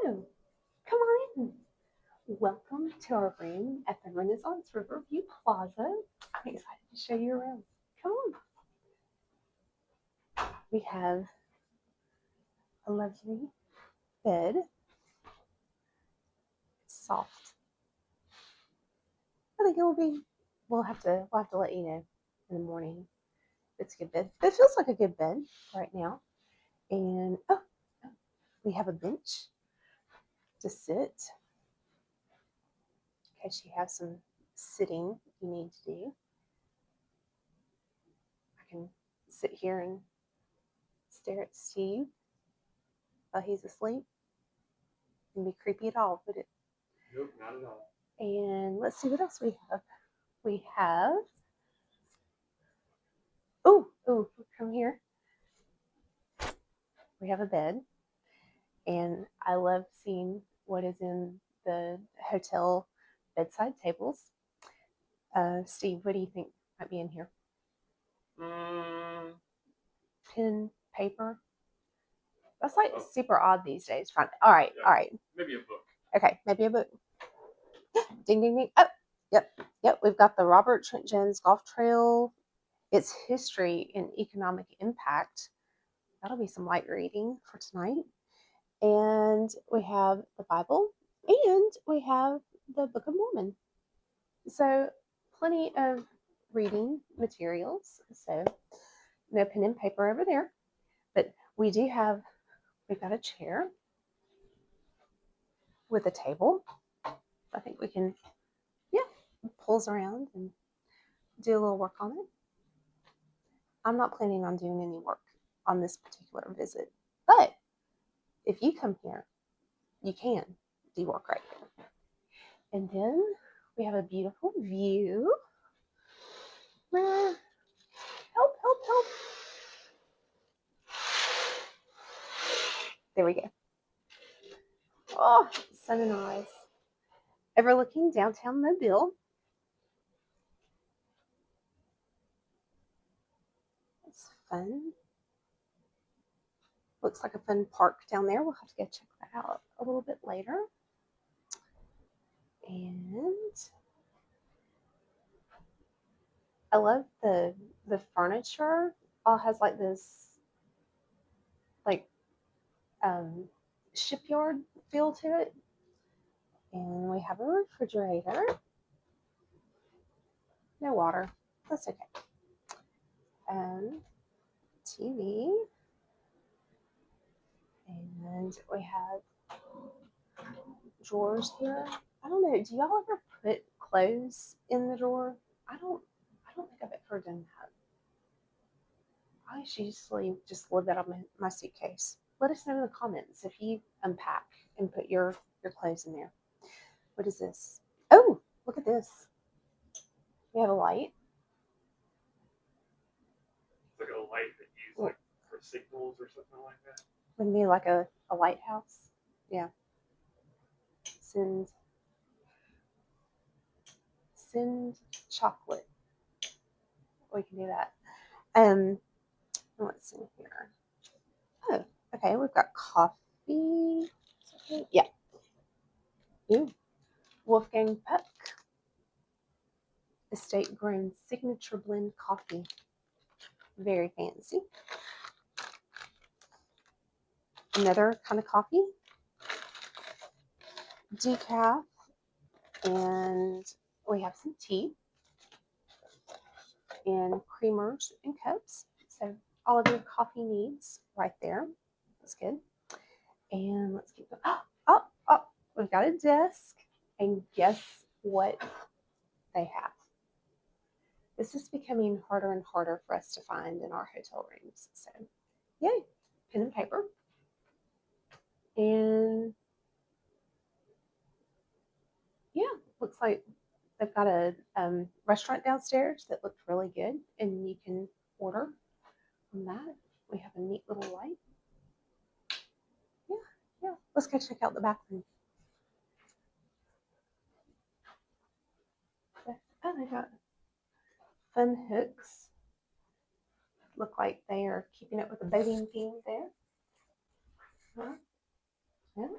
Hello, come on in. Welcome to our room at the Renaissance Riverview Plaza. I'm excited to show you around. Come on. We have a lovely bed. It's soft. I think it will be. We'll have to let you know in the morning. It's a good bed. It feels like a good bed right now. And we have a bench to sit in case you have some sitting you need to do. I can sit here and stare at Steve while he's asleep. Wouldn't be creepy at all, would it? Nope, not at all. And let's see what else we have. We have oh, come here. We have a bed, and I love seeing what is in the hotel bedside tables. Steve, what do you think might be in here? Pen, paper. That's like super odd these days. Fine. All right. Maybe a book. Okay, maybe a book. Ding, ding, ding. Oh, yep. We've got the Robert Trent Jones Golf Trail. Its history and economic impact. That'll be some light reading for tonight. And we have the Bible, and we have the Book of Mormon. So plenty of reading materials. So no pen and paper over there. But we've got a chair with a table. I think we can, pulls around and do a little work on it. I'm not planning on doing any work on this particular visit, but if you come here, you can do work right here. And then we have a beautiful view. Help. There we go. Oh, sunrise. Overlooking downtown Mobile. It's fun. Looks like a fun park down there. We'll have to go check that out a little bit later. And I love the furniture. All has like this shipyard feel to it. And we have a refrigerator. No water. That's okay. TV. And we have drawers here. I don't know. Do y'all ever put clothes in the drawer? I don't think I've ever done that. I usually just leave that on my suitcase. Let us know in the comments if you unpack and put your clothes in there. What is this? Oh, look at this. We have a light. It's like a light that you use like for signals or something like that. Wouldn't be like a lighthouse. Yeah. Send chocolate. We can do that. What's in here? Oh, okay. We've got coffee. Yeah. Ooh. Wolfgang Puck. Estate grown signature blend coffee. Very fancy. Another kind of coffee. Decaf. And we have some tea. And creamers and cups. So all of your coffee needs right there. That's good. And let's keep going. Oh, we've got a desk. And guess what they have? This is becoming harder and harder for us to find in our hotel rooms. So, yay, pen and paper. And yeah, looks like they've got a restaurant downstairs that looks really good, and you can order from that. We have a neat little light. Yeah. Let's go check out the bathroom. Oh, they got fun hooks. Look like they are keeping up with the boating theme there.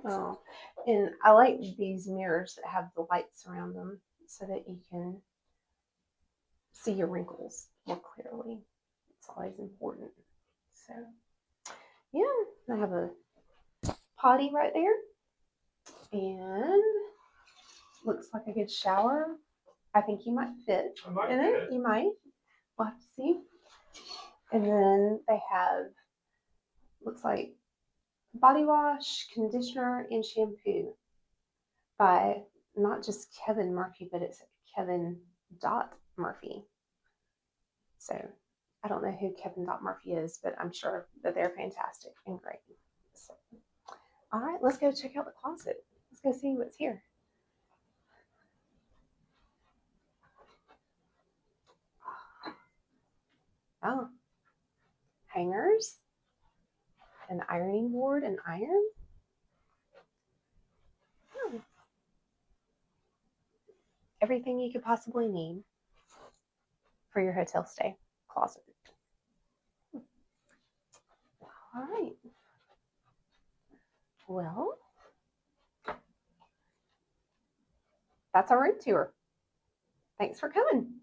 Oh, and I like these mirrors that have the lights around them so that you can see your wrinkles more clearly. It's always important. So, yeah, I have a potty right there and looks like a good shower. I think you might fit in it. You might. We'll have to see. And then they have, looks like body wash, conditioner, and shampoo by not just Kevin Murphy, but it's Kevin Dot Murphy. So I don't know who Kevin Dot Murphy is, but I'm sure that they're fantastic and great. So, all right, let's go check out the closet. Let's go see what's here. Oh, hangers, an ironing board, and iron. Hmm. Everything you could possibly need for your hotel stay closet. All right. Well, that's our room tour. Thanks for coming.